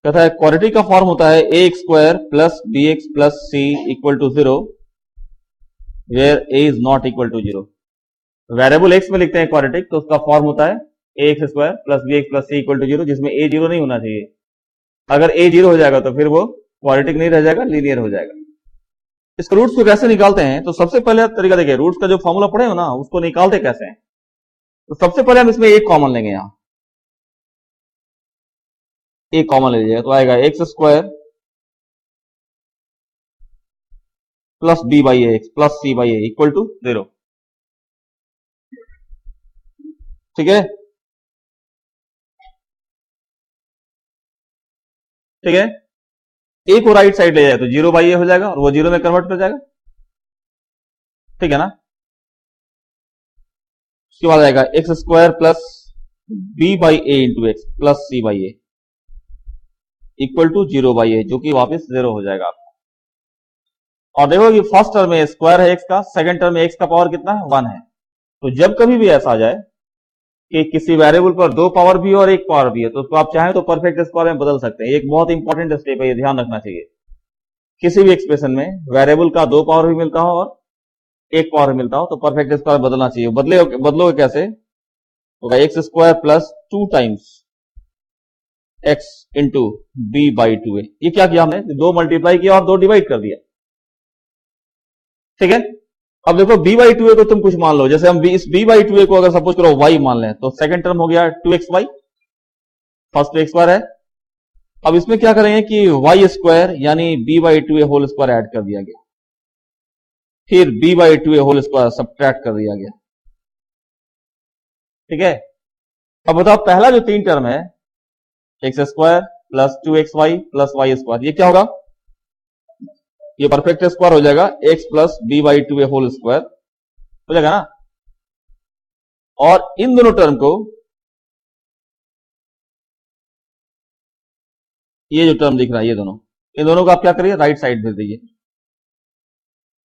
कहता है क्वाड्रेटिक का फॉर्म होता है a x square plus b x plus c equal to 0 where a is not equal to 0। Variable x में लिखते हैं क्वाड्रेटिक, तो उसका फॉर्म होता है a x square plus b x plus c equal to 0, जिसमें ए 0 नहीं होना चाहिए। अगर ए 0 हो जाएगा तो फिर वो क्वाड्रेटिक नहीं रह जाएगा, लीनियर हो जाएगा। इस रूट्स को कैसे निकालते हैं? तो सबसे पहले तरीका देखिए, रूट्स का जो फॉर्मूला पढ़े हो ना, उसको निकालते कैसे हैं। तो सबसे पहले हम इसमें एक कॉमन लेंगे, यहां एक कॉमन ले लीजिएगा, तो आएगा x square plus b by x plus c by a equal to 0। ठीक है, ठीक है। ए को राइट साइड ले जाए तो 0 बाई ए हो जाएगा और वो 0 में कन्वर्ट कर जाएगा। ठीक है ना। उसके बाद आएगा x square plus b by a into x plus c by a equal to 0 by a, जो कि वापस 0 हो जाएगा आपका। और देखो कि फर्स्ट टर्म में स्क्वायर है एक्स का, सेकंड टर्म में एक्स का पावर कितना है? 1 है। तो जब कभी भी ऐसा आ जाए कि किसी वेरिएबल पर 2 पावर भी और 1 पावर भी है, तो उसको आप चाहें तो परफेक्ट स्क्वायर में बदल सकते हैं। एक बहुत इंपॉर्टेंट स्टेप है, ये ध्यान रखना चाहिए। किसी भी एक्सप्रेशन में वेरिएबल का 2 पावर भी मिलता हो और 1 पावर भी मिलता हो तो परफेक्ट स्क्वायर बदलना चाहिए। बदलोगे कैसे? होगा x square plus 2 times x into b by 2 a. ये क्या किया हमने? 2 मल्टीप्लाई किया और 2 डिवाइड कर दिया। ठीक है। अब देखो बी बाई 2 ए को तुम कुछ मान लो, जैसे हम इस बी बाई 2 ए को अगर सपोज करो वाई मान लें, तो सेकंड टर्म हो गया 2x Y, first x square है। अब इसमें क्या करेंगे कि वाई स्क्वायर यानी b by 2 a whole square add कर दिया गया, फिर b by 2 a whole square subtract कर दिया गया। ठीक है। अब बताओ पहला जो 3 टर्म है x square plus 2x y plus y square, ये क्या होगा? ये परफेक्ट स्क्वायर हो जाएगा, x plus b by 2 a whole square हो जाएगा ना। और इन दोनों टर्म को, ये जो टर्म दिख रहा है ये दोनों, इन दोनों को आप क्या करिए? राइट साइड भेज दीजिए।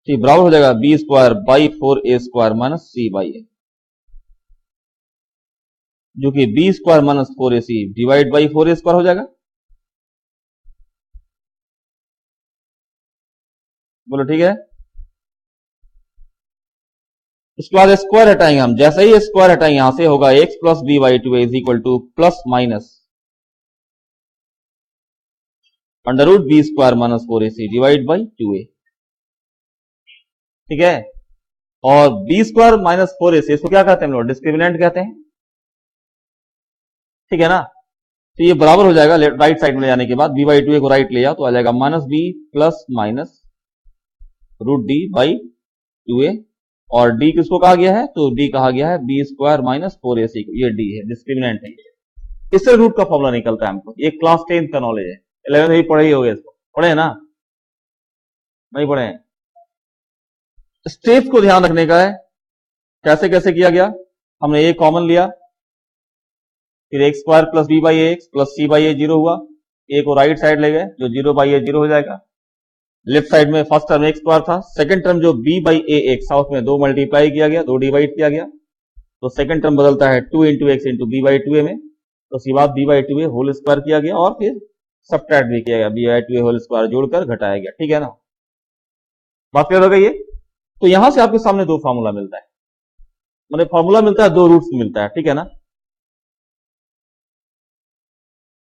ठीक, बराबर हो जाएगा b square by 4a square minus c by a, जो कि b square minus 4ac divide by 4a square हो जाएगा। बोलो ठीक है। उसके बाद स्क्वायर हटाएंगे हम, जैसे ही स्क्वायर हटाएंगे यहां से होगा x plus b by 2 is equal to plus minus under root b square minus 4ac divide by 2a। ठीक है। और बी स्क्वायर माइनस 4ac इसको क्या कहते हैं हम लोग? डिस्क्रिमिनेंट कहते हैं। ठीक है ना। तो ये बराबर हो जाएगा राइट साइड में ले जाने के बाद, बी बाई 2a को राइट ले जाओ तो आ जाएगा minus b plus minus root d by 2a। और डी किसको कहा गया है? तो डी कहा गया है बी स्क्वायर माइनस 4ac को, ये डी है, डिस्क्रिमिनेंट है। इससे रूट का फॉर्मूला निकलता है हमको। ये क्लास 10 का नॉलेज है, 11th भी पढ़े ही हो गए, इसको पढ़े ना? नहीं पढ़े हैं? स्टेप्स को ध्यान रखने का है, कैसे कैसे किया गया। हमने ए कॉमन लिया, फिर x square plus b by x plus c by a 0 हुआ, ए को राइट साइड ले गए, जो 0 बाई ए 0 हो जाएगा। लेफ्ट साइड में फर्स्ट टर्म एक्स स्क्वायर था, सेकंड टर्म जो बी बाई ए एक्स था उसमें 2 मल्टीप्लाई किया गया, 2 डिवाइड किया गया, तो सेकंड टर्म बदलता है 2 into x into b by 2a में। तो उसके बाद B by 2a whole square किया गया और फिर सब्ट्रैक्ट भी किया गया, B by 2a whole square जोड़कर घटाया गया। ठीक है ना, बात क्लियर हो गई है। तो यहां से आपके सामने 2 फार्मूला मिलता है, मतलब फार्मूला मिलता है, 2 रूट्स मिलता है। ठीक है ना।